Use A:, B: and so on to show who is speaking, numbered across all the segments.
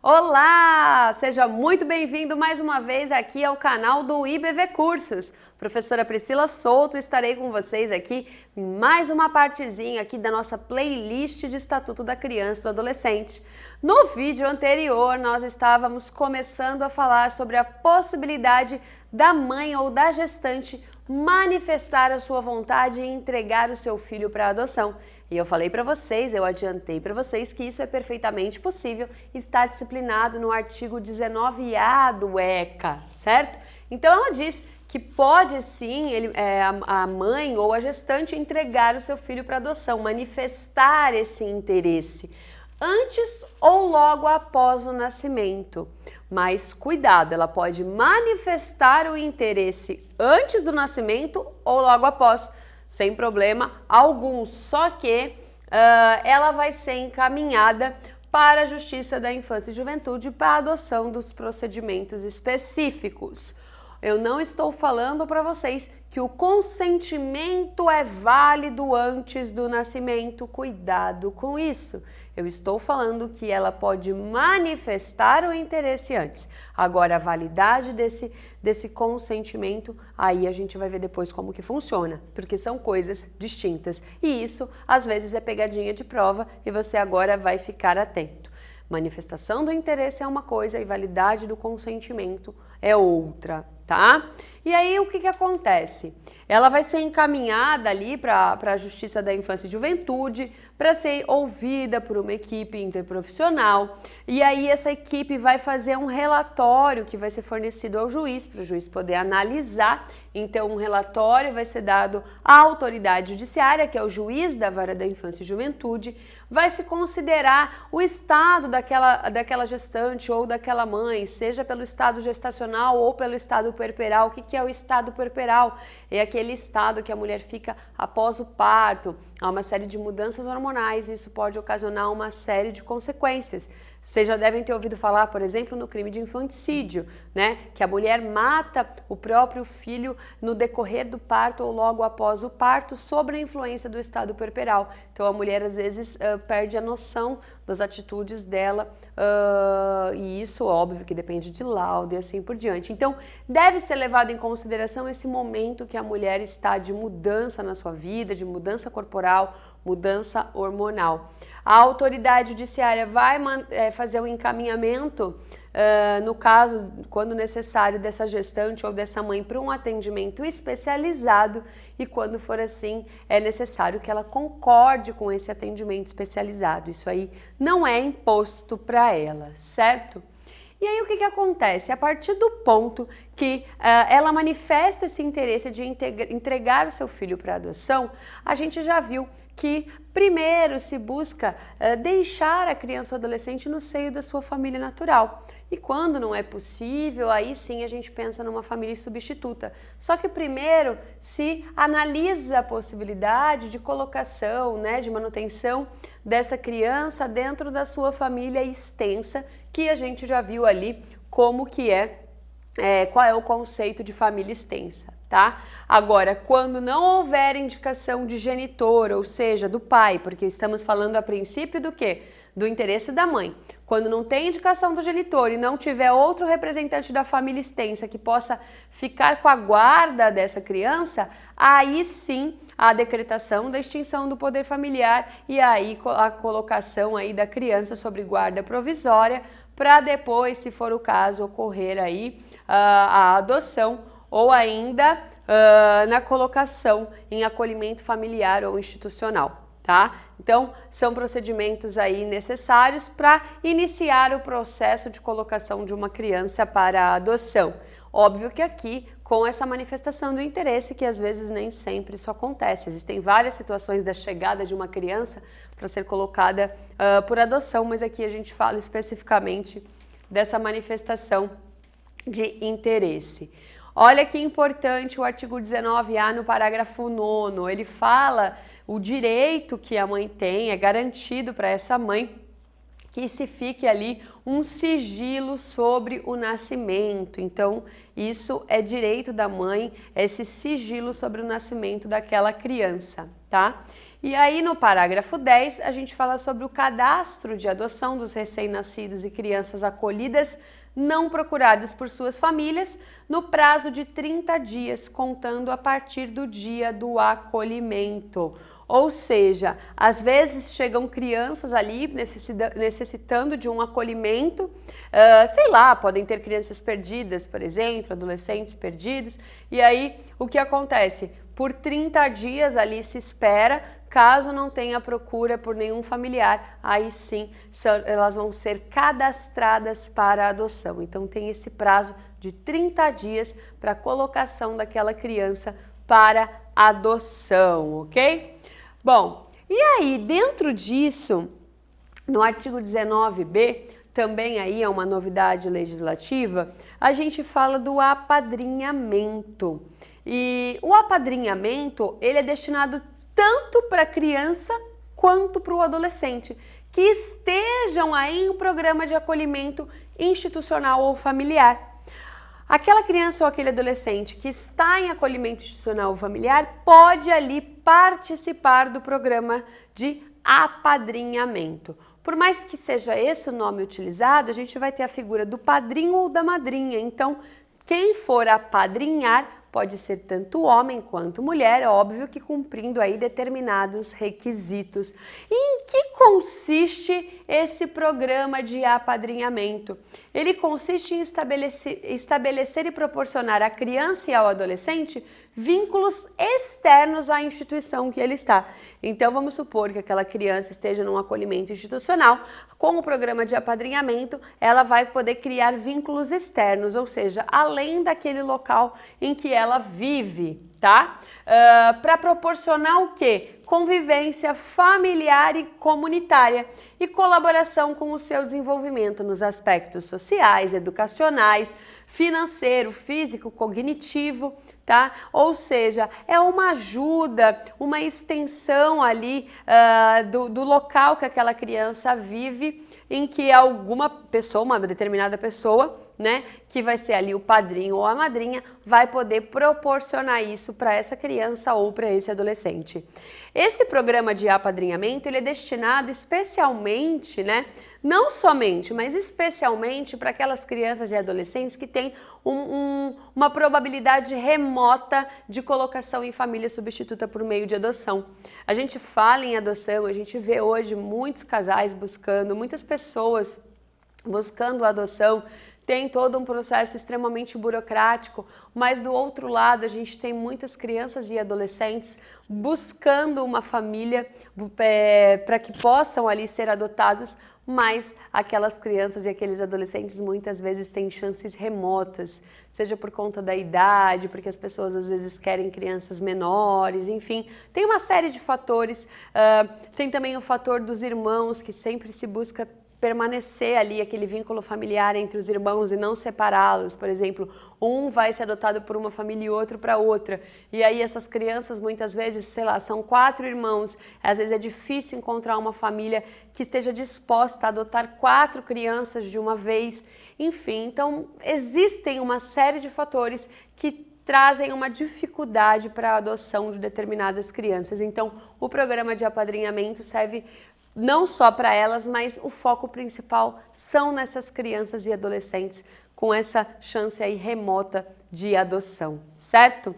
A: Olá! Seja muito bem-vindo mais uma vez aqui ao canal do IBV Cursos. Professora Priscila Souto, estarei com vocês aqui em mais uma partezinha aqui da nossa playlist de Estatuto da Criança e do Adolescente. No vídeo anterior, nós estávamos começando a falar sobre a possibilidade da mãe ou da gestante manifestar a sua vontade e entregar o seu filho para adoção. E eu falei para vocês, eu adiantei para vocês que isso é perfeitamente possível, está disciplinado no artigo 19A do ECA, certo? Então ela diz que pode sim a mãe ou a gestante entregar o seu filho para adoção, manifestar esse interesse antes ou logo após o nascimento. Mas cuidado, ela pode manifestar o interesse antes do nascimento ou logo após, sem problema algum, só que ela vai ser encaminhada para a Justiça da Infância e Juventude para a adoção dos procedimentos específicos. Eu não estou falando para vocês que o consentimento é válido antes do nascimento, cuidado com isso. Eu estou falando que ela pode manifestar o interesse antes. Agora, a validade desse consentimento, aí a gente vai ver depois como que funciona, porque são coisas distintas. E isso, às vezes, é pegadinha de prova e você agora vai ficar atento. Manifestação do interesse é uma coisa e validade do consentimento é outra, tá? E aí o que acontece? Ela vai ser encaminhada ali para a Justiça da Infância e Juventude para ser ouvida por uma equipe interprofissional. E aí essa equipe vai fazer um relatório que vai ser fornecido ao juiz, para o juiz poder analisar. Então um relatório vai ser dado à autoridade judiciária, que é o juiz da Vara da Infância e Juventude, vai se considerar o estado daquela gestante ou daquela mãe, seja pelo estado gestacional ou pelo estado puerperal. O que é o estado puerperal? É aquele estado que a mulher fica após o parto. Há uma série de mudanças hormonais e isso pode ocasionar uma série de consequências. Vocês já devem ter ouvido falar, por exemplo, no crime de infanticídio, né? Que a mulher mata o próprio filho no decorrer do parto ou logo após o parto, sob a influência do estado puerperal. Então a mulher às vezes perde a noção das atitudes dela e isso, óbvio, que depende de laudo e assim por diante. Então deve ser levado em consideração esse momento que a mulher está de mudança na sua vida, de mudança corporal, mudança hormonal. A autoridade judiciária vai fazer o encaminhamento, no caso, quando necessário, dessa gestante ou dessa mãe para um atendimento especializado e quando for assim, é necessário que ela concorde com esse atendimento especializado. Isso aí não é imposto para ela, certo? E aí o que acontece? A partir do ponto que ela manifesta esse interesse de entregar o seu filho para adoção, a gente já viu que primeiro se busca deixar a criança ou adolescente no seio da sua família natural. E quando não é possível, aí sim a gente pensa numa família substituta. Só que primeiro se analisa a possibilidade de colocação, né, de manutenção dessa criança dentro da sua família extensa, que a gente já viu ali como que qual é o conceito de família extensa, tá? Agora, quando não houver indicação de genitor, ou seja, do pai, porque estamos falando a princípio do quê? Do interesse da mãe. Quando não tem indicação do genitor e não tiver outro representante da família extensa que possa ficar com a guarda dessa criança, aí sim a decretação da extinção do poder familiar e aí a colocação aí da criança sob guarda provisória para depois, se for o caso, ocorrer aí a adoção ou ainda na colocação em acolhimento familiar ou institucional. Tá? Então, são procedimentos aí necessários para iniciar o processo de colocação de uma criança para a adoção. Óbvio que aqui, com essa manifestação do interesse, que às vezes nem sempre isso acontece. Existem várias situações da chegada de uma criança para ser colocada por adoção, mas aqui a gente fala especificamente dessa manifestação de interesse. Olha que importante o artigo 19A no parágrafo 9º, ele fala o direito que a mãe tem, é garantido para essa mãe que se fique ali um sigilo sobre o nascimento. Então, isso é direito da mãe, esse sigilo sobre o nascimento daquela criança, tá? E aí no parágrafo 10 a gente fala sobre o cadastro de adoção dos recém-nascidos e crianças acolhidas não procuradas por suas famílias no prazo de 30 dias, contando a partir do dia do acolhimento. Ou seja, às vezes chegam crianças ali necessitando de um acolhimento, sei lá, podem ter crianças perdidas, por exemplo, adolescentes perdidos, e aí o que acontece? Por 30 dias ali se espera, caso não tenha procura por nenhum familiar, aí sim elas vão ser cadastradas para a adoção. Então tem esse prazo de 30 dias para a colocação daquela criança para adoção, ok? Bom, e aí dentro disso, no artigo 19b, também aí é uma novidade legislativa, a gente fala do apadrinhamento. E o apadrinhamento, ele é destinado tanto para a criança quanto para o adolescente, que estejam aí em um programa de acolhimento institucional ou familiar. Aquela criança ou aquele adolescente que está em acolhimento institucional ou familiar pode ali participar do programa de apadrinhamento. Por mais que seja esse o nome utilizado, a gente vai ter a figura do padrinho ou da madrinha. Então, quem for apadrinhar pode ser tanto homem quanto mulher, óbvio que cumprindo aí determinados requisitos. E em que consiste esse programa de apadrinhamento? Ele consiste em estabelecer e proporcionar à criança e ao adolescente vínculos externos à instituição que ele está. Então, vamos supor que aquela criança esteja num acolhimento institucional. Com o programa de apadrinhamento, ela vai poder criar vínculos externos, ou seja, além daquele local em que ela vive, tá? Para proporcionar o quê? Convivência familiar e comunitária e colaboração com o seu desenvolvimento nos aspectos sociais, educacionais, financeiro, físico, cognitivo, tá? Ou seja, é uma ajuda, uma extensão ali do local que aquela criança vive, em que alguma pessoa, uma determinada pessoa, né, que vai ser ali o padrinho ou a madrinha, vai poder proporcionar isso para essa criança ou para esse adolescente. Esse programa de apadrinhamento, ele é destinado especialmente, né, não somente, mas especialmente para aquelas crianças e adolescentes que têm uma probabilidade remota de colocação em família substituta por meio de adoção. A gente fala em adoção, a gente vê hoje muitos casais buscando, muitas pessoas buscando adoção, tem todo um processo extremamente burocrático, mas do outro lado a gente tem muitas crianças e adolescentes buscando uma família para que possam ali ser adotados, mas aquelas crianças e aqueles adolescentes muitas vezes têm chances remotas, seja por conta da idade, porque as pessoas às vezes querem crianças menores, enfim, tem uma série de fatores. Tem também o fator dos irmãos, que sempre se busca permanecer ali aquele vínculo familiar entre os irmãos e não separá-los. Por exemplo, um vai ser adotado por uma família e outro para outra. E aí essas crianças muitas vezes, sei lá, são 4 irmãos. Às vezes é difícil encontrar uma família que esteja disposta a adotar 4 crianças de uma vez. Enfim, então existem uma série de fatores que trazem uma dificuldade para a adoção de determinadas crianças. Então, o programa de apadrinhamento serve não só para elas, mas o foco principal são nessas crianças e adolescentes com essa chance aí remota de adoção, certo?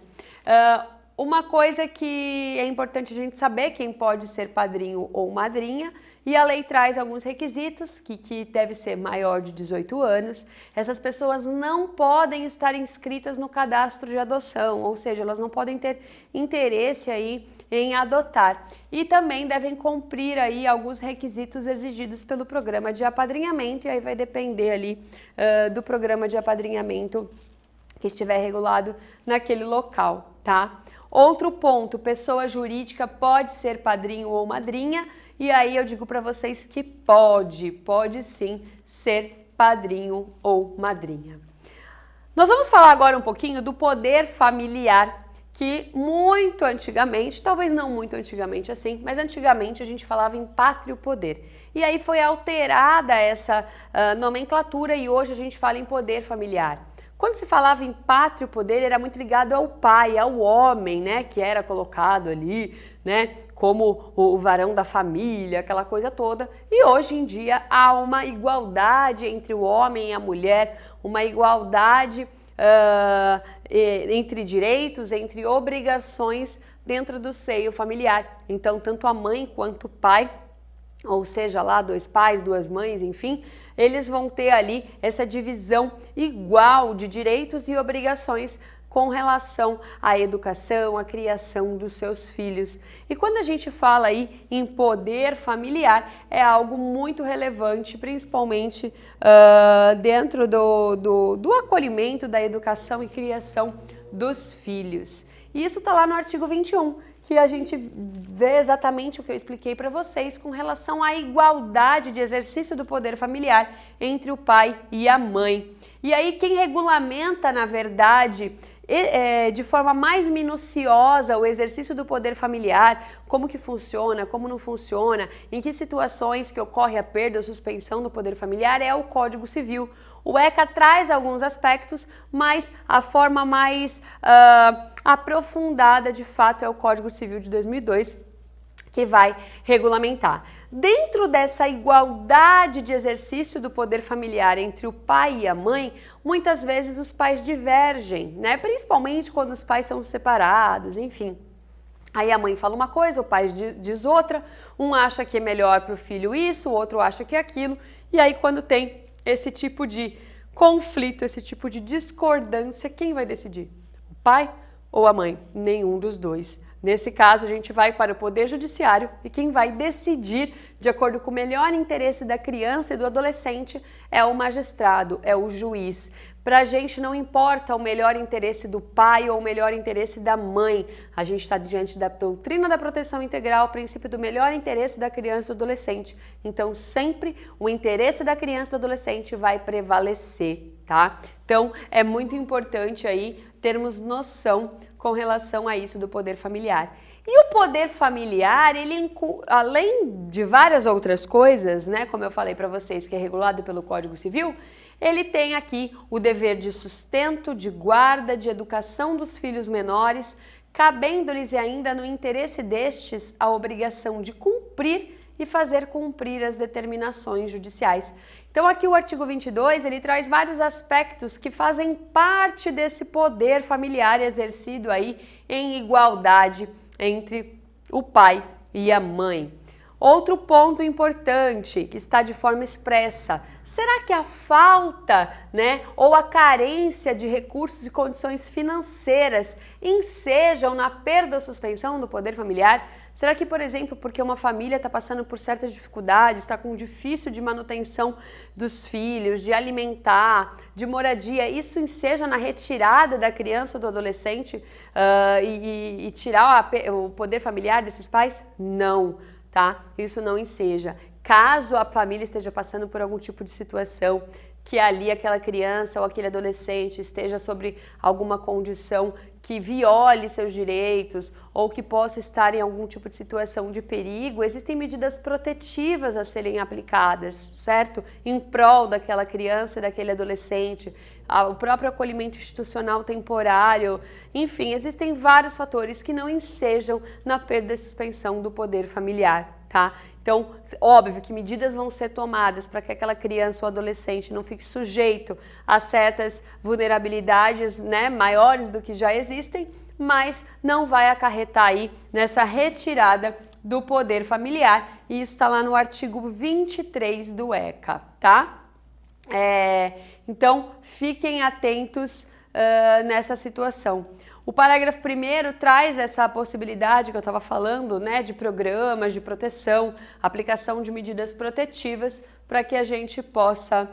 A: Uma coisa que é importante a gente saber, quem pode ser padrinho ou madrinha, e a lei traz alguns requisitos, que deve ser maior de 18 anos. Essas pessoas não podem estar inscritas no cadastro de adoção, ou seja, elas não podem ter interesse aí em adotar. E também devem cumprir aí alguns requisitos exigidos pelo programa de apadrinhamento, e aí vai depender ali do programa de apadrinhamento que estiver regulado naquele local, tá? Outro ponto, pessoa jurídica pode ser padrinho ou madrinha, e aí eu digo para vocês que pode sim ser padrinho ou madrinha. Nós vamos falar agora um pouquinho do poder familiar, que muito antigamente, talvez não muito antigamente assim, mas antigamente a gente falava em pátrio poder. E aí foi alterada essa nomenclatura e hoje a gente fala em poder familiar. Quando se falava em pátrio poder, era muito ligado ao pai, ao homem, né, que era colocado ali, né, como o varão da família, aquela coisa toda. E hoje em dia há uma igualdade entre o homem e a mulher, uma igualdade entre direitos, entre obrigações dentro do seio familiar. Então, tanto a mãe quanto o pai, ou seja lá, 2 pais, 2 mães, enfim, eles vão ter ali essa divisão igual de direitos e obrigações com relação à educação, à criação dos seus filhos. E quando a gente fala aí em poder familiar, é algo muito relevante, principalmente dentro do acolhimento, da educação e criação dos filhos. E isso está lá no artigo 21, que a gente vê exatamente o que eu expliquei para vocês com relação à igualdade de exercício do poder familiar entre o pai e a mãe. E aí quem regulamenta, na verdade, de forma mais minuciosa o exercício do poder familiar, como que funciona, como não funciona, em que situações que ocorre a perda ou suspensão do poder familiar, é o Código Civil. O ECA traz alguns aspectos, mas a forma mais aprofundada, de fato, é o Código Civil de 2002, que vai regulamentar. Dentro dessa igualdade de exercício do poder familiar entre o pai e a mãe, muitas vezes os pais divergem, né? Principalmente quando os pais são separados, enfim. Aí a mãe fala uma coisa, o pai diz outra, um acha que é melhor para o filho isso, o outro acha que é aquilo, e aí quando tem esse tipo de conflito, esse tipo de discordância, quem vai decidir? O pai ou a mãe? Nenhum dos dois. Nesse caso, a gente vai para o Poder Judiciário e quem vai decidir, de acordo com o melhor interesse da criança e do adolescente, é o magistrado, é o juiz. Para a gente não importa o melhor interesse do pai ou o melhor interesse da mãe. A gente está diante da doutrina da proteção integral, o princípio do melhor interesse da criança e do adolescente. Então, sempre o interesse da criança e do adolescente vai prevalecer, tá? Então, é muito importante aí termos noção com relação a isso do poder familiar. E o poder familiar, ele além de várias outras coisas, né, como eu falei para vocês, que é regulado pelo Código Civil, ele tem aqui o dever de sustento, de guarda, de educação dos filhos menores, cabendo-lhes ainda no interesse destes a obrigação de cumprir e fazer cumprir as determinações judiciais. Então aqui o artigo 22, ele traz vários aspectos que fazem parte desse poder familiar exercido aí em igualdade entre o pai e a mãe. Outro ponto importante que está de forma expressa, será que a falta, né, ou a carência de recursos e condições financeiras ensejam na perda ou suspensão do poder familiar? Será que, por exemplo, porque uma família está passando por certas dificuldades, está com difícil de manutenção dos filhos, de alimentar, de moradia, isso enseja na retirada da criança ou do adolescente e tirar o poder familiar desses pais? Não. Tá? Isso não enseja. Caso a família esteja passando por algum tipo de situação que ali aquela criança ou aquele adolescente esteja sobre alguma condição que viole seus direitos ou que possa estar em algum tipo de situação de perigo, existem medidas protetivas a serem aplicadas, certo? Em prol daquela criança e daquele adolescente, o próprio acolhimento institucional temporário, enfim, existem vários fatores que não ensejam na perda e suspensão do poder familiar, tá? Então, óbvio que medidas vão ser tomadas para que aquela criança ou adolescente não fique sujeito a certas vulnerabilidades, né, maiores do que já existem, mas não vai acarretar aí nessa retirada do poder familiar. E isso está lá no artigo 23 do ECA, tá? Então, fiquem atentos nessa situação. O parágrafo 1º traz essa possibilidade que eu estava falando, né, de programas de proteção, aplicação de medidas protetivas para que a gente possa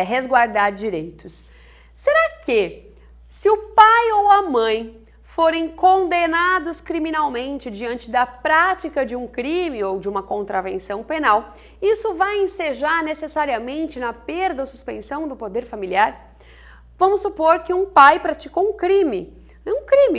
A: resguardar direitos. Será que, se o pai ou a mãe forem condenados criminalmente diante da prática de um crime ou de uma contravenção penal, isso vai ensejar necessariamente na perda ou suspensão do poder familiar? Vamos supor que um pai praticou um crime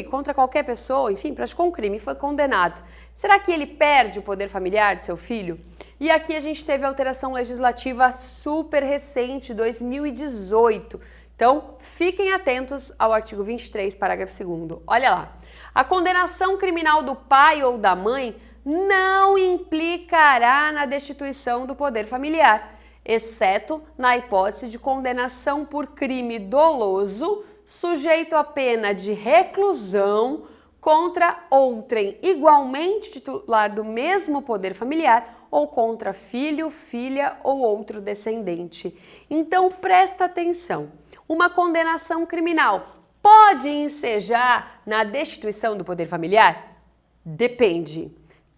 A: contra qualquer pessoa, enfim, praticou um crime e foi condenado. Será que ele perde o poder familiar de seu filho? E aqui a gente teve a alteração legislativa super recente, 2018. Então, fiquem atentos ao artigo 23, parágrafo 2º. Olha lá. A condenação criminal do pai ou da mãe não implicará na destituição do poder familiar, exceto na hipótese de condenação por crime doloso, sujeito a pena de reclusão contra outrem igualmente titular do mesmo poder familiar ou contra filho, filha ou outro descendente. Então, presta atenção. Uma condenação criminal pode ensejar na destituição do poder familiar? Depende.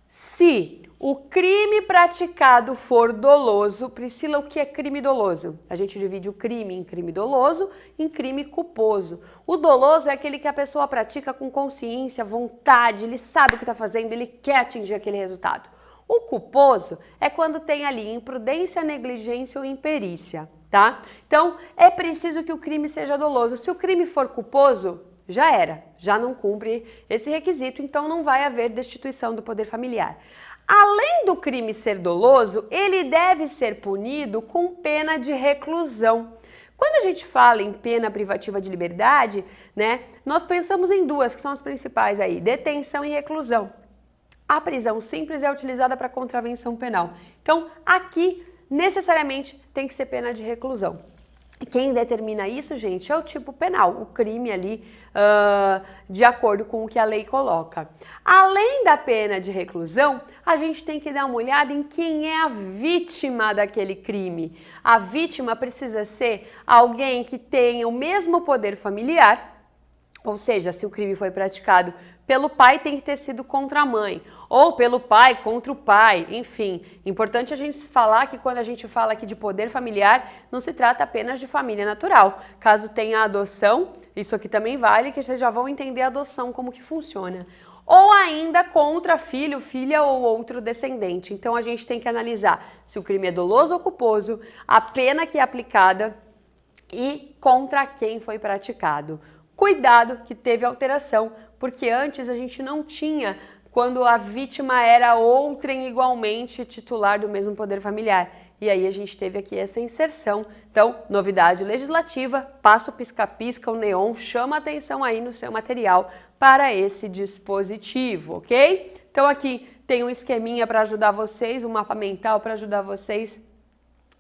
A: Se o crime praticado for doloso, Priscila, o que é crime doloso? A gente divide o crime em crime doloso e em crime culposo. O doloso é aquele que a pessoa pratica com consciência, vontade, ele sabe o que está fazendo, ele quer atingir aquele resultado. O culposo é quando tem ali imprudência, negligência ou imperícia, tá? Então, é preciso que o crime seja doloso. Se o crime for culposo, já era, já não cumpre esse requisito, então não vai haver destituição do poder familiar. Além do crime ser doloso, ele deve ser punido com pena de reclusão. Quando a gente fala em pena privativa de liberdade, né, nós pensamos em duas, que são as principais aí, detenção e reclusão. A prisão simples é utilizada para contravenção penal. Então, aqui, necessariamente, tem que ser pena de reclusão. Quem determina isso, gente, é o tipo penal, o crime ali, de acordo com o que a lei coloca. Além da pena de reclusão, a gente tem que dar uma olhada em quem é a vítima daquele crime. A vítima precisa ser alguém que tenha o mesmo poder familiar, ou seja, se o crime foi praticado pelo pai, tem que ter sido contra a mãe, ou pelo pai contra o pai, enfim. Importante a gente falar que quando a gente fala aqui de poder familiar, não se trata apenas de família natural. Caso tenha adoção, isso aqui também vale, que vocês já vão entender a adoção, como que funciona. Ou ainda contra filho, filha ou outro descendente. Então a gente tem que analisar se o crime é doloso ou culposo, a pena que é aplicada e contra quem foi praticado. Cuidado que teve alteração, porque antes a gente não tinha quando a vítima era outrem igualmente titular do mesmo poder familiar. E aí a gente teve aqui essa inserção. Então, novidade legislativa, passa o pisca-pisca, o neon, chama atenção aí no seu material para esse dispositivo, ok? Então aqui tem um esqueminha para ajudar vocês, um mapa mental para ajudar vocês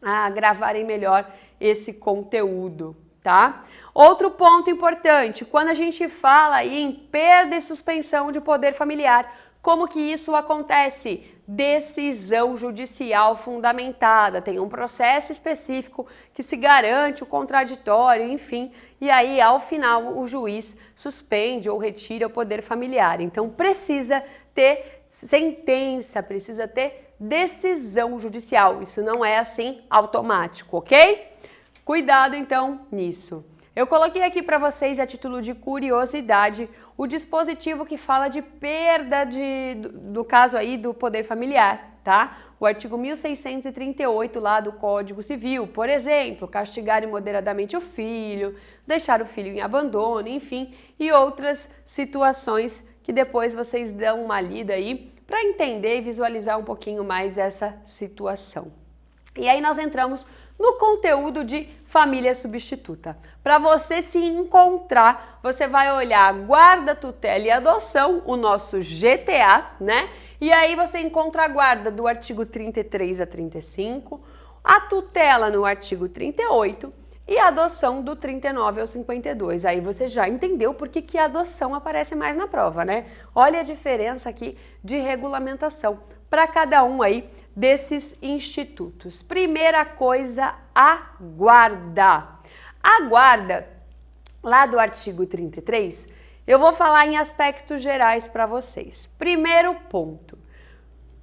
A: a gravarem melhor esse conteúdo, tá? Outro ponto importante, quando a gente fala aí em perda e suspensão de poder familiar, como que isso acontece? Decisão judicial fundamentada, tem um processo específico que se garante o contraditório, enfim, e aí ao final o juiz suspende ou retira o poder familiar. Então precisa ter sentença, precisa ter decisão judicial, isso não é assim automático, ok? Cuidado então nisso. Eu coloquei aqui para vocês, a título de curiosidade, o dispositivo que fala de perda do caso aí do poder familiar, tá? O artigo 1638 lá do Código Civil, por exemplo, castigar imoderadamente o filho, deixar o filho em abandono, enfim, e outras situações que depois vocês dão uma lida aí para entender e visualizar um pouquinho mais essa situação. E aí nós entramos no conteúdo de família substituta. Para você se encontrar, você vai olhar guarda, tutela e adoção, o nosso GTA, né? E aí você encontra a guarda do artigo 33 a 35, a tutela no artigo 38 e a adoção do 39 ao 52. Aí você já entendeu por que a adoção aparece mais na prova, né? Olha a diferença aqui de regulamentação para cada um aí desses institutos. Primeira coisa, a guarda. A guarda, lá do artigo 33, eu vou falar em aspectos gerais para vocês. Primeiro ponto.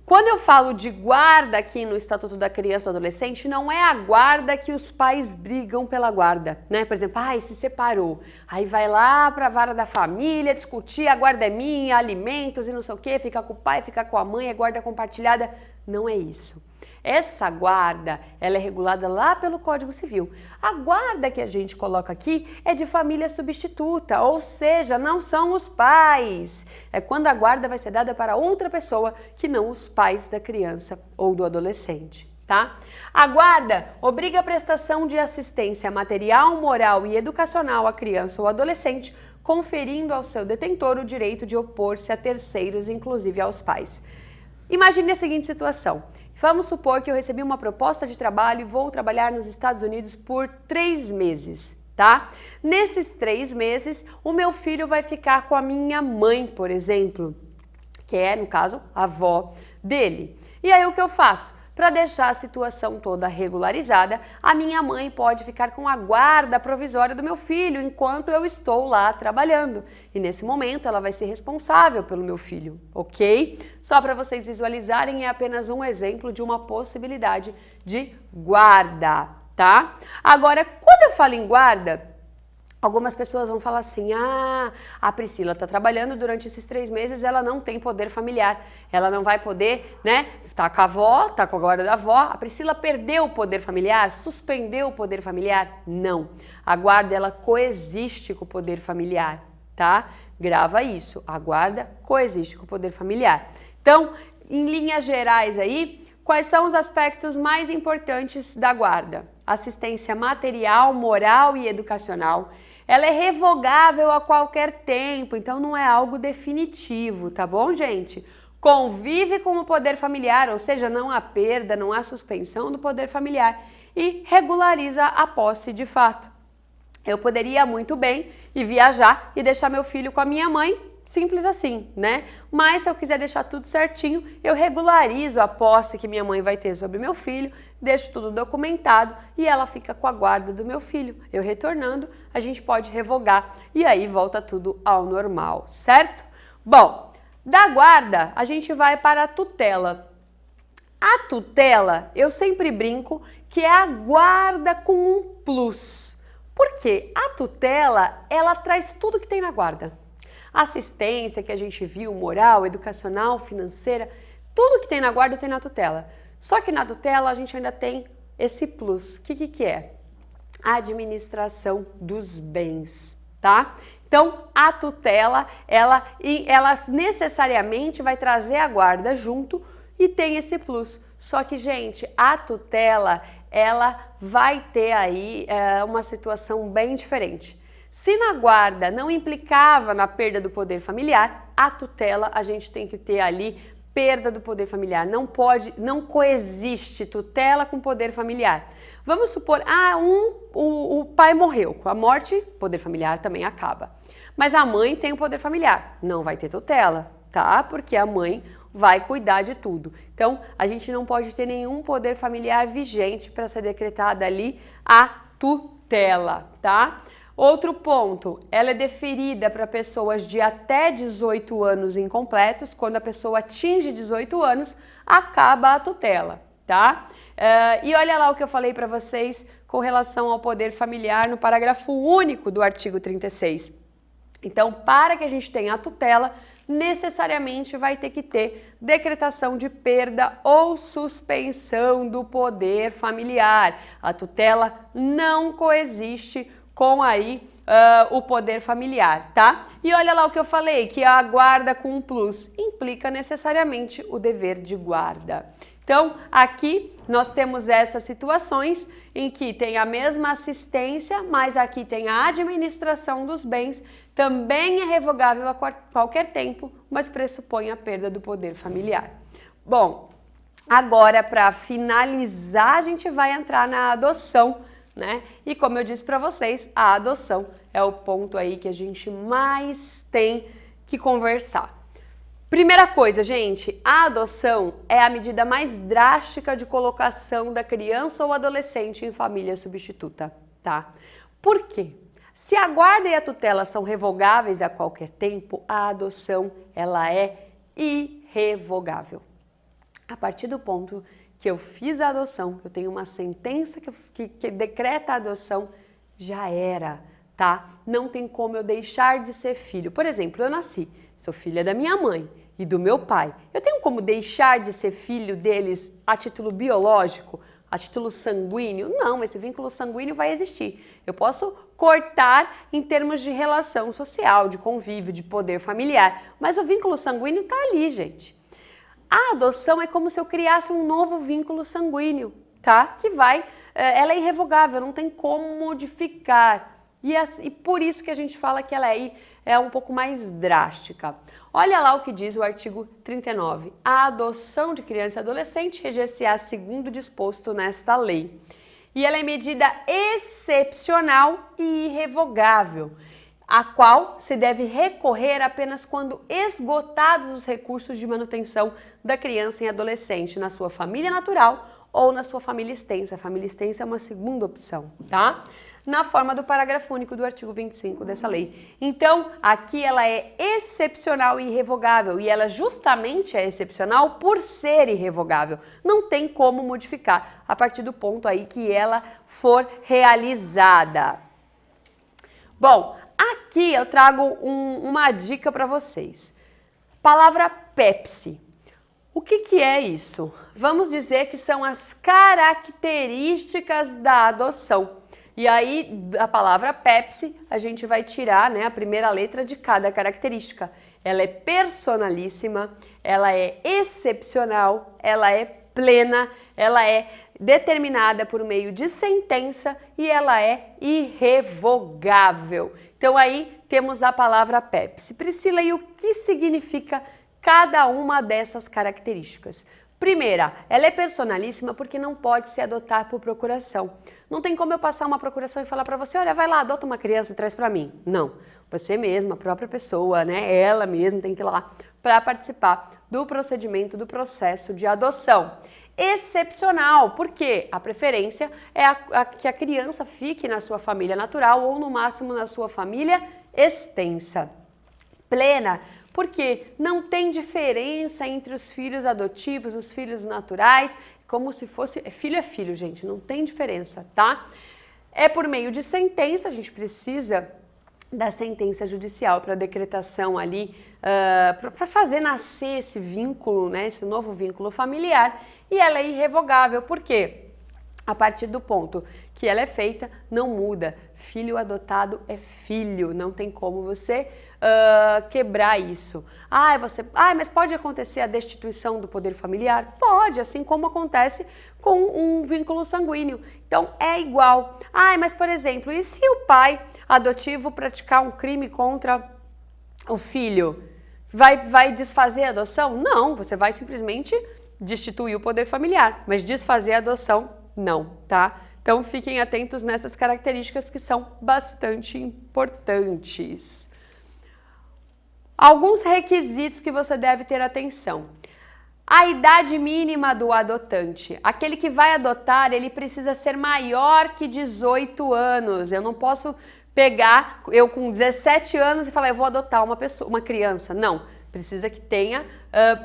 A: Quando eu falo de guarda aqui no Estatuto da Criança e do Adolescente, não é a guarda que os pais brigam pela guarda, né? Por exemplo, se separou, aí vai lá para a vara da família discutir, a guarda é minha, alimentos e não sei o quê, fica com o pai, fica com a mãe, é guarda compartilhada. Não é isso. Essa guarda, ela é regulada lá pelo Código Civil. A guarda que a gente coloca aqui é de família substituta, ou seja, não são os pais. É quando a guarda vai ser dada para outra pessoa que não os pais da criança ou do adolescente. tá? A guarda obriga a prestação de assistência material, moral e educacional à criança ou adolescente, conferindo ao seu detentor o direito de opor-se a terceiros, inclusive aos pais. Imagine a seguinte situação. Vamos supor que eu recebi uma proposta de trabalho e vou trabalhar nos Estados Unidos por 3 meses, tá? Nesses 3 meses, o meu filho vai ficar com a minha mãe, por exemplo, que é, no caso, a avó dele. E aí o que eu faço? Para deixar a situação toda regularizada, a minha mãe pode ficar com a guarda provisória do meu filho enquanto eu estou lá trabalhando. E nesse momento ela vai ser responsável pelo meu filho, ok? Só para vocês visualizarem, é apenas um exemplo de uma possibilidade de guarda, tá? Agora, quando eu falo em guarda, algumas pessoas vão falar assim, a Priscila está trabalhando durante esses 3 meses, ela não tem poder familiar, ela não vai poder, né, tá com a avó, tá com a guarda da avó, a Priscila perdeu o poder familiar, suspendeu o poder familiar? Não, a guarda ela coexiste com o poder familiar, tá? Grava isso, a guarda coexiste com o poder familiar. Então, em linhas gerais aí, quais são os aspectos mais importantes da guarda? Assistência material, moral e educacional. Ela é revogável a qualquer tempo, então não é algo definitivo, tá bom, gente? Convive com o poder familiar, ou seja, não há perda, não há suspensão do poder familiar e regulariza a posse de fato. Eu poderia muito bem ir viajar e deixar meu filho com a minha mãe, simples assim, né? Mas se eu quiser deixar tudo certinho, eu regularizo a posse que minha mãe vai ter sobre meu filho, deixo tudo documentado e ela fica com a guarda do meu filho. Eu retornando, a gente pode revogar e aí volta tudo ao normal, certo? Bom, da guarda a gente vai para a tutela. A tutela, eu sempre brinco que é a guarda com um plus. Por quê? A tutela, ela traz tudo que tem na guarda. Assistência que a gente viu, moral, educacional, financeira, tudo que tem na guarda tem na tutela. Só que na tutela a gente ainda tem esse plus. O que é? A administração dos bens, tá? Então, a tutela, ela necessariamente vai trazer a guarda junto e tem esse plus. Só que, gente, a tutela, ela vai ter aí uma situação bem diferente. Se na guarda não implicava na perda do poder familiar, a tutela a gente tem que ter ali perda do poder familiar. Não coexiste tutela com poder familiar. Vamos supor, o pai morreu, com a morte, o poder familiar também acaba. Mas a mãe tem o poder familiar, não vai ter tutela, tá? Porque a mãe vai cuidar de tudo. Então, a gente não pode ter nenhum poder familiar vigente para ser decretada ali a tutela, tá? Outro ponto, ela é deferida para pessoas de até 18 anos incompletos. Quando a pessoa atinge 18 anos, acaba a tutela, tá? E olha lá o que eu falei para vocês com relação ao poder familiar no parágrafo único do artigo 36. Então, para que a gente tenha a tutela, necessariamente vai ter que ter decretação de perda ou suspensão do poder familiar. A tutela não coexiste com aí o poder familiar, tá? E olha lá o que eu falei, que a guarda com um plus implica necessariamente o dever de guarda. Então, aqui nós temos essas situações em que tem a mesma assistência, mas aqui tem a administração dos bens, também é revogável a qualquer tempo, mas pressupõe a perda do poder familiar. Bom, agora para finalizar, a gente vai entrar na adoção, né? E como eu disse para vocês, a adoção é o ponto aí que a gente mais tem que conversar. Primeira coisa, gente, a adoção é a medida mais drástica de colocação da criança ou adolescente em família substituta, tá? Por quê? Se a guarda e a tutela são revogáveis a qualquer tempo, a adoção, ela é irrevogável. A partir do ponto que eu fiz a adoção, eu tenho uma sentença que decreta a adoção, já era, tá? Não tem como eu deixar de ser filho. Por exemplo, eu nasci, sou filha da minha mãe e do meu pai. Eu tenho como deixar de ser filho deles a título biológico, a título sanguíneo? Não, esse vínculo sanguíneo vai existir. Eu posso cortar em termos de relação social, de convívio, de poder familiar, mas o vínculo sanguíneo tá ali, gente. A adoção é como se eu criasse um novo vínculo sanguíneo, tá? Ela é irrevogável, não tem como modificar. E por isso que a gente fala que ela é um pouco mais drástica. Olha lá o que diz o artigo 39. A adoção de criança e adolescente reger-se-á segundo disposto nesta lei. E ela é medida excepcional e irrevogável, a qual se deve recorrer apenas quando esgotados os recursos de manutenção da criança e adolescente na sua família natural ou na sua família extensa. A família extensa é uma segunda opção, tá? Na forma do parágrafo único do artigo 25 dessa lei. Então, aqui ela é excepcional e irrevogável, e ela justamente é excepcional por ser irrevogável. Não tem como modificar a partir do ponto aí que ela for realizada. Bom, aqui eu trago uma dica para vocês. Palavra Pepsi. O que é isso? Vamos dizer que são as características da adoção. E aí, a palavra Pepsi, a gente vai tirar, né, a primeira letra de cada característica. Ela é personalíssima, ela é excepcional, ela é plena, ela é determinada por meio de sentença e ela é irrevogável. Então aí temos a palavra Pepsi. Priscila, e o que significa cada uma dessas características? Primeira, ela é personalíssima porque não pode se adotar por procuração. Não tem como eu passar uma procuração e falar para você, olha, vai lá, adota uma criança e traz para mim. Não, você mesma, a própria pessoa, né, ela mesma tem que ir lá para participar do procedimento, do processo de adoção. Excepcional, porque a preferência é que a criança fique na sua família natural ou no máximo na sua família extensa. Plena, porque não tem diferença entre os filhos adotivos, os filhos naturais, como se fosse... Filho é filho, gente, não tem diferença, tá? É por meio de sentença, a gente precisa da sentença judicial para decretação ali, para fazer nascer esse vínculo, né, esse novo vínculo familiar, e ela é irrevogável, por quê? A partir do ponto que ela é feita, não muda. Filho adotado é filho, não tem como você quebrar isso. Mas pode acontecer a destituição do poder familiar? Pode, assim como acontece com um vínculo sanguíneo. Então, é igual. Mas, por exemplo, e se o pai adotivo praticar um crime contra o filho? Vai desfazer a adoção? Não, você vai simplesmente destituir o poder familiar, mas desfazer a adoção, não, tá? Então, fiquem atentos nessas características que são bastante importantes. Alguns requisitos que você deve ter atenção. A idade mínima do adotante. Aquele que vai adotar, ele precisa ser maior que 18 anos. Eu não posso pegar eu com 17 anos e falar, eu vou adotar uma criança. Não, precisa que tenha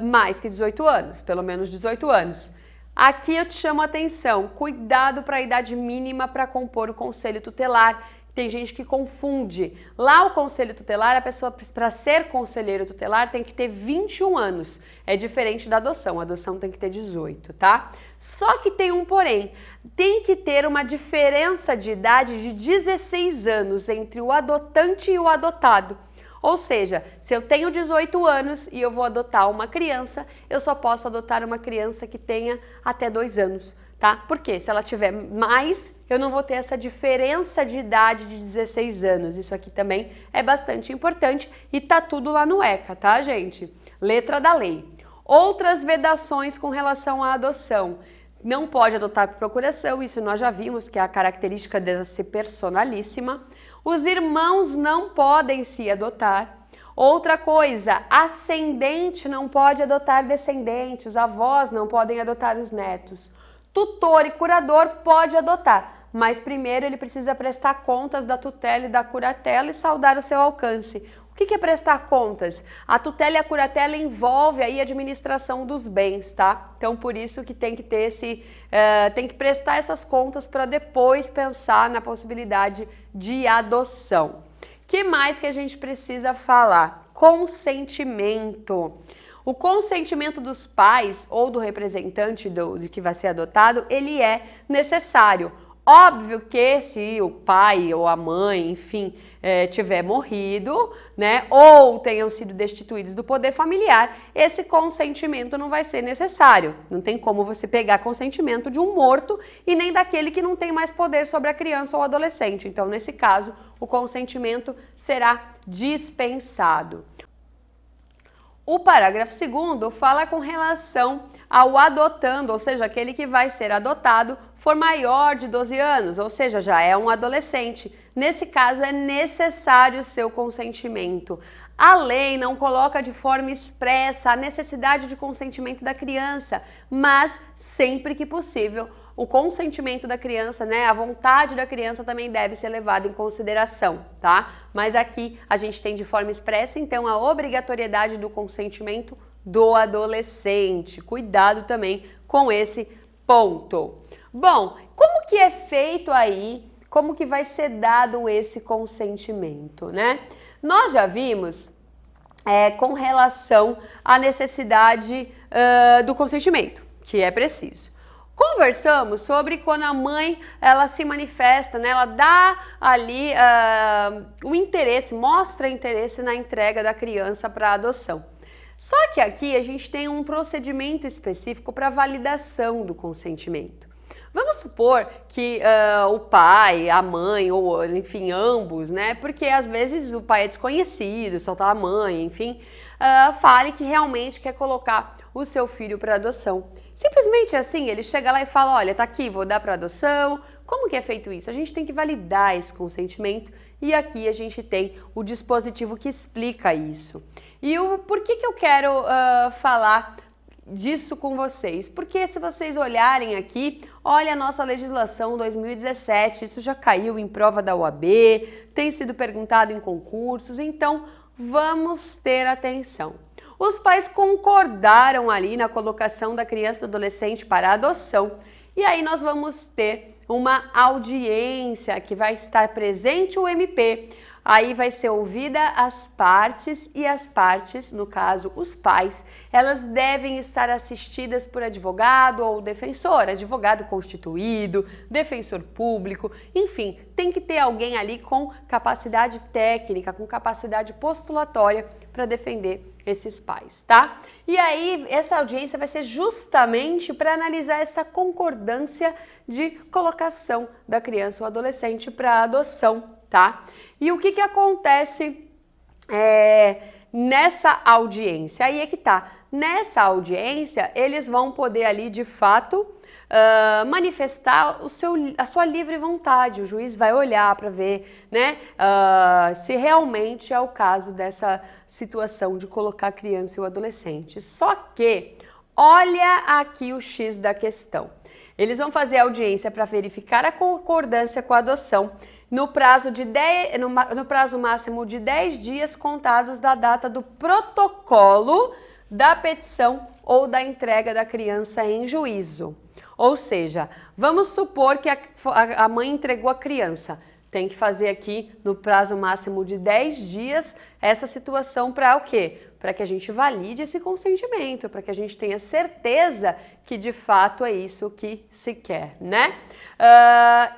A: mais que 18 anos, pelo menos 18 anos. Aqui eu te chamo a atenção, cuidado para a idade mínima para compor o conselho tutelar. Tem gente que confunde. Lá o conselho tutelar, a pessoa para ser conselheiro tutelar tem que ter 21 anos. É diferente da adoção, a adoção tem que ter 18, tá? Só que tem um porém, tem que ter uma diferença de idade de 16 anos entre o adotante e o adotado. Ou seja, se eu tenho 18 anos e eu vou adotar uma criança, eu só posso adotar uma criança que tenha até 2 anos, tá? Porque se ela tiver mais, eu não vou ter essa diferença de idade de 16 anos. Isso aqui também é bastante importante e tá tudo lá no ECA, tá, gente? Letra da lei. Outras vedações com relação à adoção. Não pode adotar por procuração, isso nós já vimos que é a característica dela ser personalíssima. Os irmãos não podem se adotar. Outra coisa, ascendente não pode adotar descendentes, os avós não podem adotar os netos. Tutor e curador pode adotar, mas primeiro ele precisa prestar contas da tutela e da curatela e saldar o seu alcance. O que é prestar contas? A tutela e a curatela envolve aí a administração dos bens, tá? Então, por isso que tem que ter tem que prestar essas contas para depois pensar na possibilidade de adoção. Que mais que a gente precisa falar? Consentimento. O consentimento dos pais ou do representante de que vai ser adotado, ele é necessário. Óbvio que se o pai ou a mãe, enfim, tiver morrido, né, ou tenham sido destituídos do poder familiar, esse consentimento não vai ser necessário. Não tem como você pegar consentimento de um morto e nem daquele que não tem mais poder sobre a criança ou adolescente. Então, nesse caso, o consentimento será dispensado. O parágrafo 2º fala com relação ao adotando, ou seja, aquele que vai ser adotado for maior de 12 anos, ou seja, já é um adolescente. Nesse caso, é necessário o seu consentimento. A lei não coloca de forma expressa a necessidade de consentimento da criança, mas sempre que possível, o consentimento da criança, né, a vontade da criança também deve ser levada em consideração, tá? Mas aqui a gente tem de forma expressa, então, a obrigatoriedade do consentimento do adolescente. Cuidado também com esse ponto. Bom, como que é feito aí, como que vai ser dado esse consentimento, né? Nós já vimos com relação à necessidade do consentimento, que é preciso. Conversamos sobre quando a mãe, ela se manifesta, né? Ela dá ali o interesse, mostra interesse na entrega da criança para adoção. Só que aqui a gente tem um procedimento específico para validação do consentimento. Vamos supor que o pai, a mãe, ou enfim, ambos, né? Porque às vezes o pai é desconhecido, só tá a mãe, enfim, fale que realmente quer colocar o seu filho para adoção. Simplesmente assim, ele chega lá e fala, olha, tá aqui, vou dar para adoção. Como que é feito isso? A gente tem que validar esse consentimento e aqui a gente tem o dispositivo que explica isso. E por que eu quero falar disso com vocês? Porque se vocês olharem aqui, olha a nossa legislação 2017, isso já caiu em prova da OAB, tem sido perguntado em concursos, então vamos ter atenção. Os pais concordaram ali na colocação da criança ou adolescente para adoção e aí nós vamos ter uma audiência que vai estar presente o MP. Aí vai ser ouvida as partes e as partes, no caso os pais, elas devem estar assistidas por advogado ou defensor, advogado constituído, defensor público, enfim, tem que ter alguém ali com capacidade técnica, com capacidade postulatória para defender esses pais, tá? E aí essa audiência vai ser justamente para analisar essa concordância de colocação da criança ou adolescente para adoção, tá? E o que acontece nessa audiência? Aí é que tá. Nessa audiência, eles vão poder ali, de fato, manifestar a sua livre vontade. O juiz vai olhar para ver, né, se realmente é o caso dessa situação de colocar a criança e o adolescente. Só que, olha aqui o X da questão. Eles vão fazer a audiência para verificar a concordância com a adoção no prazo máximo de 10 dias contados da data do protocolo da petição ou da entrega da criança em juízo. Ou seja, vamos supor que a mãe entregou a criança. Tem que fazer aqui no prazo máximo de 10 dias essa situação para o quê? Para que a gente valide esse consentimento, para que a gente tenha certeza que de fato é isso que se quer, né?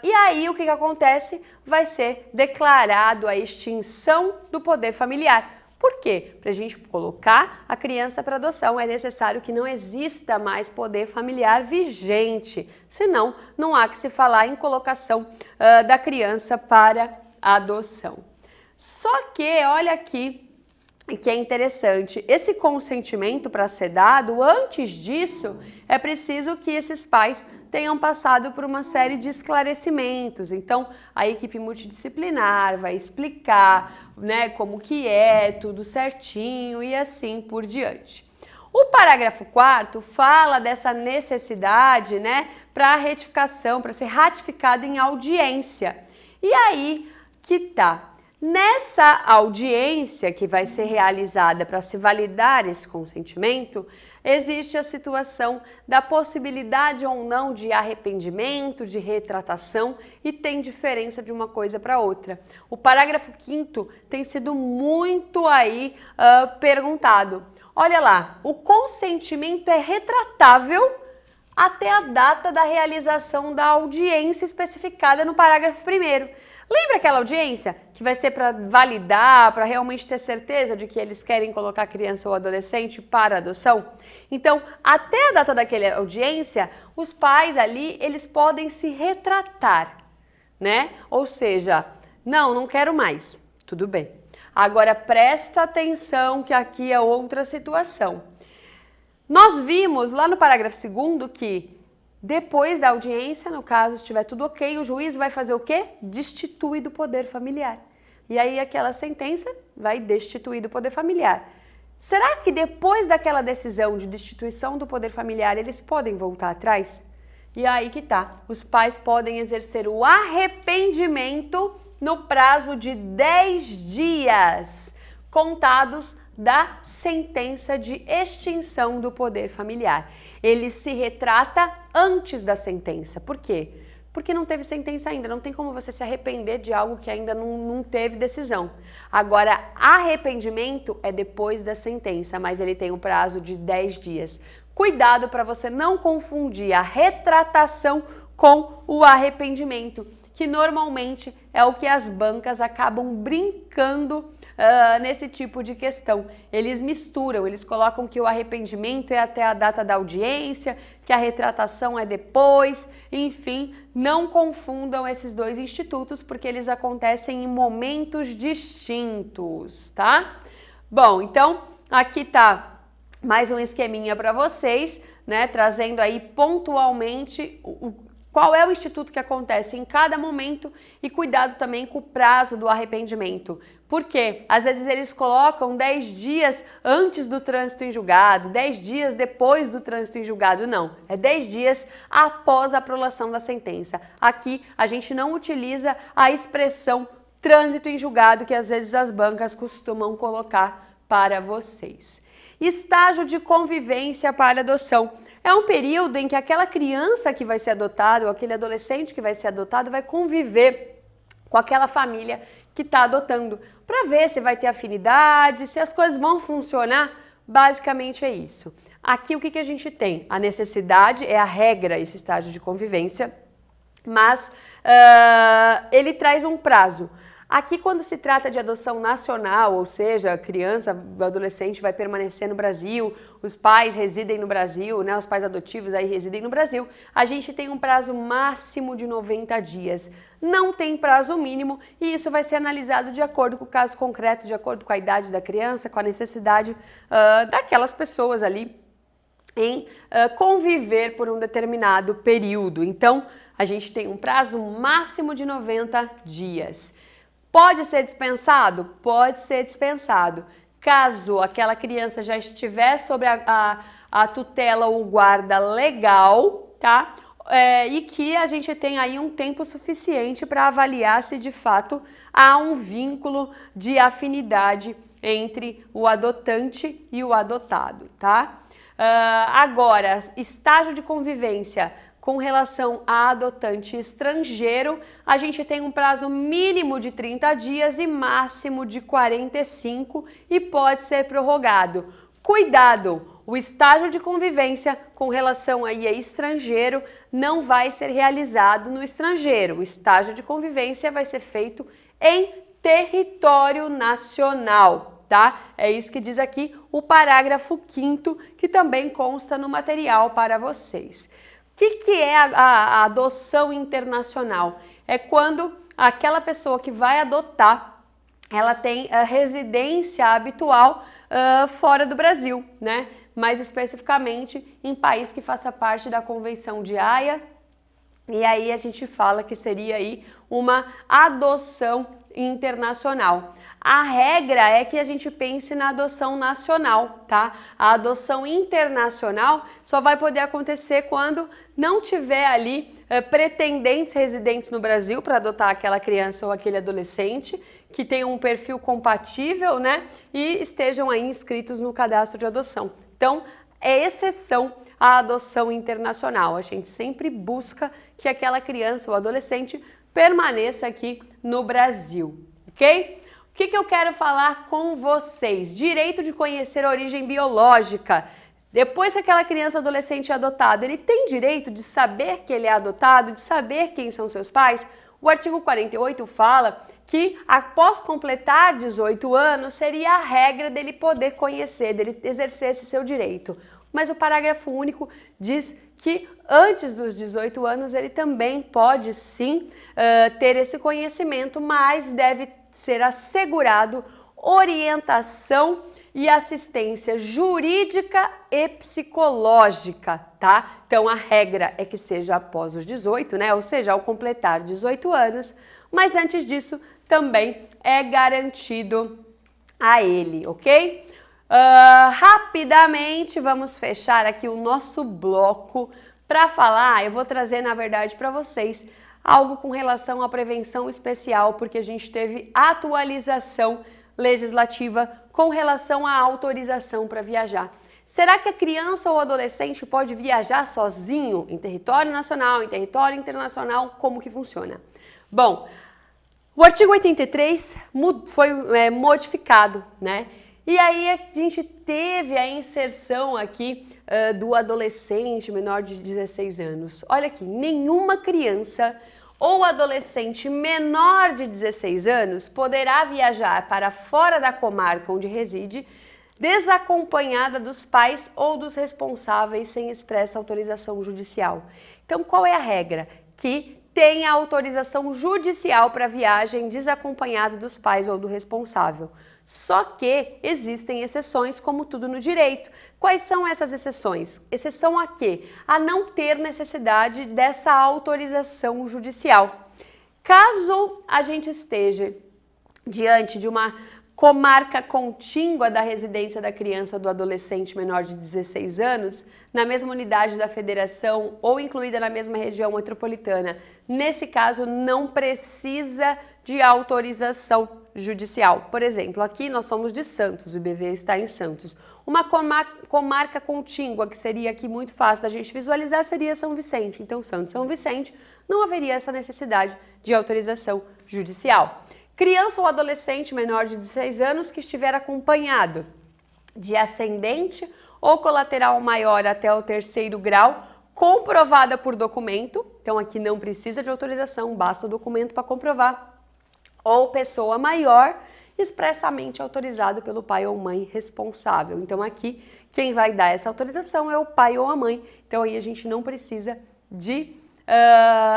A: E aí o que acontece? Vai ser declarado a extinção do poder familiar. Por quê? Para a gente colocar a criança para adoção é necessário que não exista mais poder familiar vigente, senão não há que se falar em colocação da criança para adoção. Só que, olha aqui, que é interessante, esse consentimento para ser dado, antes disso, é preciso que esses pais tenham passado por uma série de esclarecimentos. Então, a equipe multidisciplinar vai explicar, né, como que é, tudo certinho e assim por diante. O parágrafo 4º fala dessa necessidade, né, para retificação, para ser ratificado em audiência. E aí que tá. Nessa audiência que vai ser realizada para se validar esse consentimento, existe a situação da possibilidade ou não de arrependimento, de retratação e tem diferença de uma coisa para outra. O parágrafo 5º tem sido muito aí perguntado. Olha lá, o consentimento é retratável até a data da realização da audiência especificada no parágrafo 1º. Lembra aquela audiência que vai ser para validar, para realmente ter certeza de que eles querem colocar a criança ou adolescente para adoção? Então, até a data daquela audiência, os pais ali, eles podem se retratar, né? Ou seja, não quero mais, tudo bem. Agora presta atenção que aqui é outra situação. Nós vimos lá no parágrafo 2º que depois da audiência, no caso, se estiver tudo ok, o juiz vai fazer o quê? Destituir do poder familiar. E aí aquela sentença vai destituir do poder familiar. Será que depois daquela decisão de destituição do poder familiar, eles podem voltar atrás? E aí que tá, os pais podem exercer o arrependimento no prazo de 10 dias, contados da sentença de extinção do poder familiar. Ele se retrata antes da sentença. Por quê? Porque não teve sentença ainda, não tem como você se arrepender de algo que ainda não teve decisão. Agora, arrependimento é depois da sentença, mas ele tem um prazo de 10 dias. Cuidado para você não confundir a retratação com o arrependimento, que normalmente é o que as bancas acabam brincando nesse tipo de questão. Eles misturam, eles colocam que o arrependimento é até a data da audiência, que a retratação é depois, enfim, não confundam esses dois institutos, porque eles acontecem em momentos distintos, tá? Bom, então aqui tá mais um esqueminha para vocês, né, trazendo aí pontualmente qual é o instituto que acontece em cada momento e cuidado também com o prazo do arrependimento. Por quê? Às vezes eles colocam 10 dias antes do trânsito em julgado, 10 dias depois do trânsito em julgado. Não, é 10 dias após a prolação da sentença. Aqui a gente não utiliza a expressão trânsito em julgado que às vezes as bancas costumam colocar para vocês. Estágio de convivência para adoção. É um período em que aquela criança que vai ser adotada ou aquele adolescente que vai ser adotado vai conviver com aquela família que está adotando, para ver se vai ter afinidade, se as coisas vão funcionar. Basicamente é isso. Aqui o que a gente tem? A necessidade é a regra, esse estágio de convivência, mas ele traz um prazo. Aqui, quando se trata de adoção nacional, ou seja, a criança, o adolescente vai permanecer no Brasil, os pais residem no Brasil, né, os pais adotivos aí residem no Brasil, a gente tem um prazo máximo de 90 dias. Não tem prazo mínimo e isso vai ser analisado de acordo com o caso concreto, de acordo com a idade da criança, com a necessidade daquelas pessoas ali em conviver por um determinado período. Então, a gente tem um prazo máximo de 90 dias. Pode ser dispensado? Pode ser dispensado. Caso aquela criança já estiver sob a tutela ou guarda legal, tá? E que a gente tem aí um tempo suficiente para avaliar se de fato há um vínculo de afinidade entre o adotante e o adotado, tá? Agora, estágio de convivência com relação a adotante estrangeiro, a gente tem um prazo mínimo de 30 dias e máximo de 45 e pode ser prorrogado. Cuidado! O estágio de convivência com relação aí a estrangeiro não vai ser realizado no estrangeiro. O estágio de convivência vai ser feito em território nacional, tá? É isso que diz aqui o parágrafo 5º, que também consta no material para vocês. O que é a adoção internacional? É quando aquela pessoa que vai adotar, ela tem a residência habitual fora do Brasil, né? Mais especificamente em país que faça parte da Convenção de Haia. E aí a gente fala que seria aí uma adoção internacional. A regra é que a gente pense na adoção nacional, tá? A adoção internacional só vai poder acontecer quando não tiver ali pretendentes residentes no Brasil para adotar aquela criança ou aquele adolescente que tenham um perfil compatível, né? E estejam aí inscritos no cadastro de adoção. Então, é exceção à adoção internacional. A gente sempre busca que aquela criança ou adolescente permaneça aqui no Brasil, ok? O que eu quero falar com vocês? Direito de conhecer a origem biológica. Depois que aquela criança ou adolescente é adotado, ele tem direito de saber que ele é adotado, de saber quem são seus pais? O artigo 48 fala que após completar 18 anos seria a regra dele poder conhecer, dele exercer esse seu direito. Mas o parágrafo único diz que antes dos 18 anos ele também pode sim ter esse conhecimento, mas deve ser assegurado orientação e assistência jurídica e psicológica, tá? Então a regra é que seja após os 18, né? Ou seja, ao completar 18 anos, mas antes disso também é garantido a ele, ok? Rapidamente vamos fechar aqui o nosso bloco para falar, eu vou trazer na verdade para vocês algo com relação à prevenção especial, porque a gente teve atualização legislativa com relação à autorização para viajar. Será que a criança ou adolescente pode viajar sozinho em território nacional, em território internacional? Como que funciona? Bom, o artigo 83 foi modificado, né? E aí a gente teve a inserção aqui do adolescente menor de 16 anos. Olha aqui, nenhuma criança ou adolescente menor de 16 anos poderá viajar para fora da comarca onde reside, desacompanhada dos pais ou dos responsáveis sem expressa autorização judicial. Então, qual é a regra? Que tenha autorização judicial para viagem desacompanhado dos pais ou do responsável. Só que existem exceções, como tudo no direito. Quais são essas exceções? Exceção a quê? A não ter necessidade dessa autorização judicial. Caso a gente esteja diante de uma comarca contígua da residência da criança ou do adolescente menor de 16 anos, na mesma unidade da federação ou incluída na mesma região metropolitana, nesse caso não precisa de autorização judicial. Por exemplo, aqui nós somos de Santos, o IBV está em Santos. Uma comarca contígua, que seria aqui muito fácil da gente visualizar, seria São Vicente. Então, Santos e São Vicente, não haveria essa necessidade de autorização judicial. Criança ou adolescente menor de 16 anos que estiver acompanhado de ascendente ou colateral maior até o 3º grau, comprovada por documento, então aqui não precisa de autorização, basta o documento para comprovar, ou pessoa maior, expressamente autorizado pelo pai ou mãe responsável. Então aqui, quem vai dar essa autorização é o pai ou a mãe. Então aí a gente não precisa de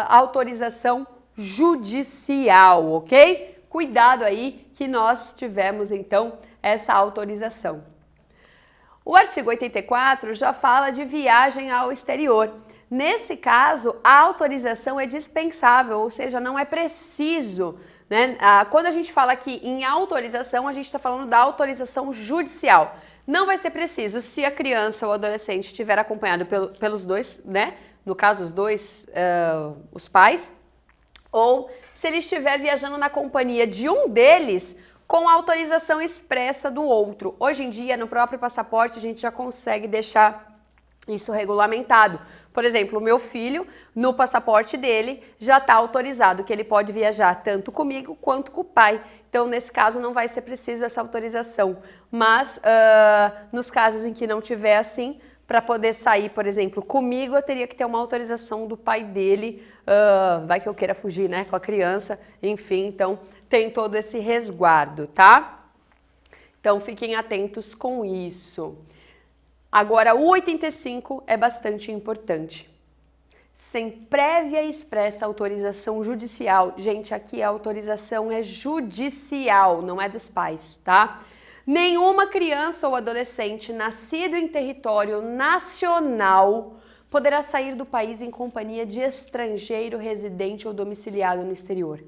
A: autorização judicial, ok? Cuidado aí que nós tivemos então essa autorização. O artigo 84 já fala de viagem ao exterior. Nesse caso, a autorização é dispensável, ou seja, não é preciso, né? Quando a gente fala aqui em autorização, a gente está falando da autorização judicial. Não vai ser preciso se a criança ou adolescente estiver acompanhado pelos dois, né? No caso, os dois, os pais, ou se ele estiver viajando na companhia de um deles com autorização expressa do outro. Hoje em dia, no próprio passaporte, a gente já consegue deixar isso regulamentado. Por exemplo, o meu filho, no passaporte dele, já está autorizado que ele pode viajar tanto comigo quanto com o pai. Então, nesse caso, não vai ser preciso essa autorização. Mas, nos casos em que não tiver assim, para poder sair, por exemplo, comigo, eu teria que ter uma autorização do pai dele, vai que eu queira fugir, né, com a criança, enfim, então tem todo esse resguardo, tá? Então fiquem atentos com isso. Agora, o 85 é bastante importante. Sem prévia e expressa autorização judicial, gente, aqui a autorização é judicial, não é dos pais, tá? Nenhuma criança ou adolescente nascido em território nacional poderá sair do país em companhia de estrangeiro residente ou domiciliado no exterior.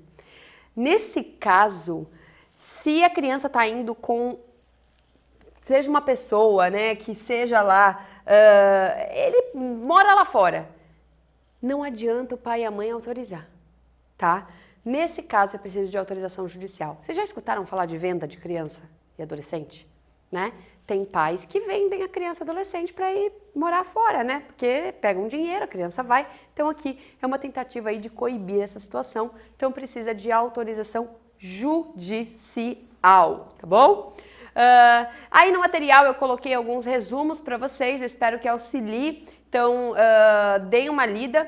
A: Nesse caso, se a criança está indo com, seja uma pessoa, né, que seja lá, ele mora lá fora, não adianta o pai e a mãe autorizar, tá? Nesse caso, é preciso de autorização judicial. Vocês já escutaram falar de venda de criança e adolescente, né? Tem pais que vendem a criança e adolescente para ir morar fora, né? Porque pegam dinheiro, a criança vai. Então aqui é uma tentativa aí de coibir essa situação. Então precisa de autorização judicial, tá bom? Aí no material eu coloquei alguns resumos para vocês, eu espero que auxilie. Então, deem uma lida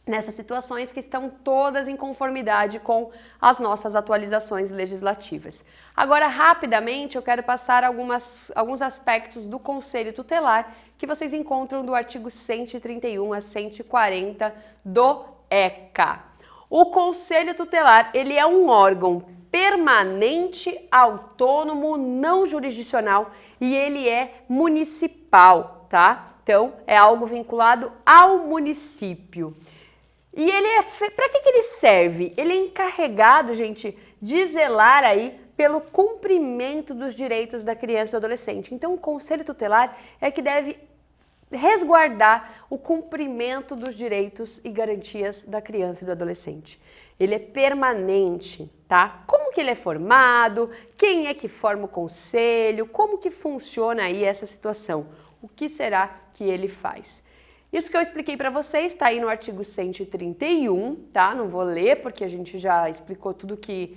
A: nessas situações que estão todas em conformidade com as nossas atualizações legislativas. Agora, rapidamente, eu quero passar alguns aspectos do Conselho Tutelar que vocês encontram do artigo 131 a 140 do ECA. O Conselho Tutelar, ele é um órgão permanente, autônomo, não jurisdicional e ele é municipal, tá? Então, é algo vinculado ao município. E ele para que ele serve? Ele é encarregado, gente, de zelar aí pelo cumprimento dos direitos da criança e do adolescente. Então, o Conselho Tutelar é que deve resguardar o cumprimento dos direitos e garantias da criança e do adolescente. Ele é permanente, tá? Como que ele é formado? Quem é que forma o conselho? Como que funciona aí essa situação? O que será que ele faz? Isso que eu expliquei para vocês está aí no artigo 131, tá? Não vou ler porque a gente já explicou tudo que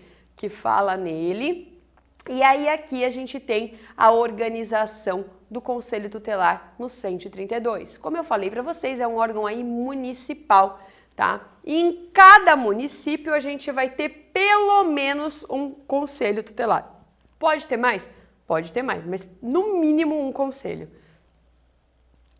A: fala nele. E aí aqui a gente tem a organização do Conselho Tutelar no 132. Como eu falei para vocês, é um órgão aí municipal, tá? E em cada município a gente vai ter pelo menos um Conselho Tutelar. Pode ter mais? Pode ter mais, mas no mínimo um conselho.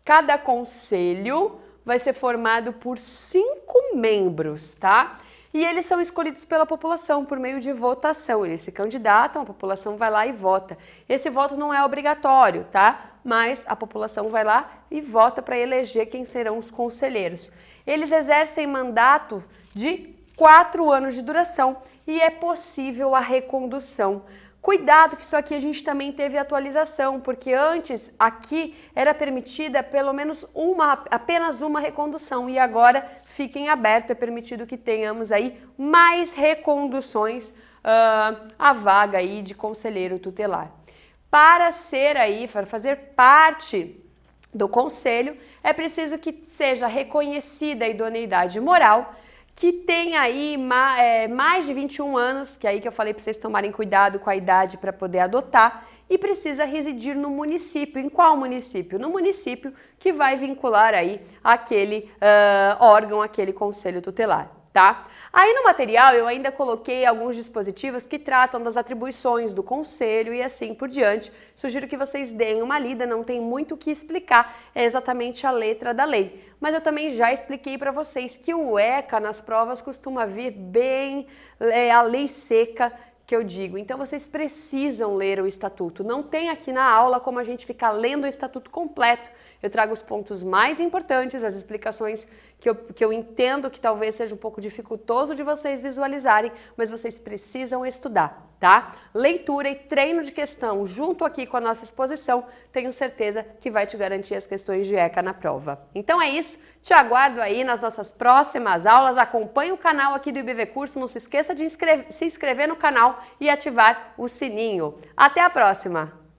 A: Cada conselho vai ser formado por 5 membros, tá? E eles são escolhidos pela população por meio de votação. Eles se candidatam, a população vai lá e vota. Esse voto não é obrigatório, tá? Mas a população vai lá e vota para eleger quem serão os conselheiros. Eles exercem mandato de 4 anos de duração e é possível a recondução. Cuidado que isso aqui a gente também teve atualização, porque antes aqui era permitida pelo menos apenas uma recondução e agora fiquem aberto, é permitido que tenhamos aí mais reconduções à vaga aí de conselheiro tutelar. Para fazer parte do conselho, é preciso que seja reconhecida a idoneidade moral, que tem aí mais de 21 anos, que é aí que eu falei para vocês tomarem cuidado com a idade para poder adotar, e precisa residir no município. Em qual município? No município que vai vincular aí aquele órgão, aquele conselho tutelar, tá? Aí no material eu ainda coloquei alguns dispositivos que tratam das atribuições do conselho e assim por diante. Sugiro que vocês deem uma lida, não tem muito o que explicar, é exatamente a letra da lei. Mas eu também já expliquei para vocês que o ECA nas provas costuma vir bem a lei seca, que eu digo. Então vocês precisam ler o estatuto. Não tem aqui na aula como a gente ficar lendo o estatuto completo. Eu trago os pontos mais importantes, as explicações que eu entendo que talvez seja um pouco dificultoso de vocês visualizarem, mas vocês precisam estudar, tá? Leitura e treino de questão junto aqui com a nossa exposição, tenho certeza que vai te garantir as questões de ECA na prova. Então é isso, te aguardo aí nas nossas próximas aulas, acompanhe o canal aqui do IBV Curso, não se esqueça de se inscrever no canal e ativar o sininho. Até a próxima!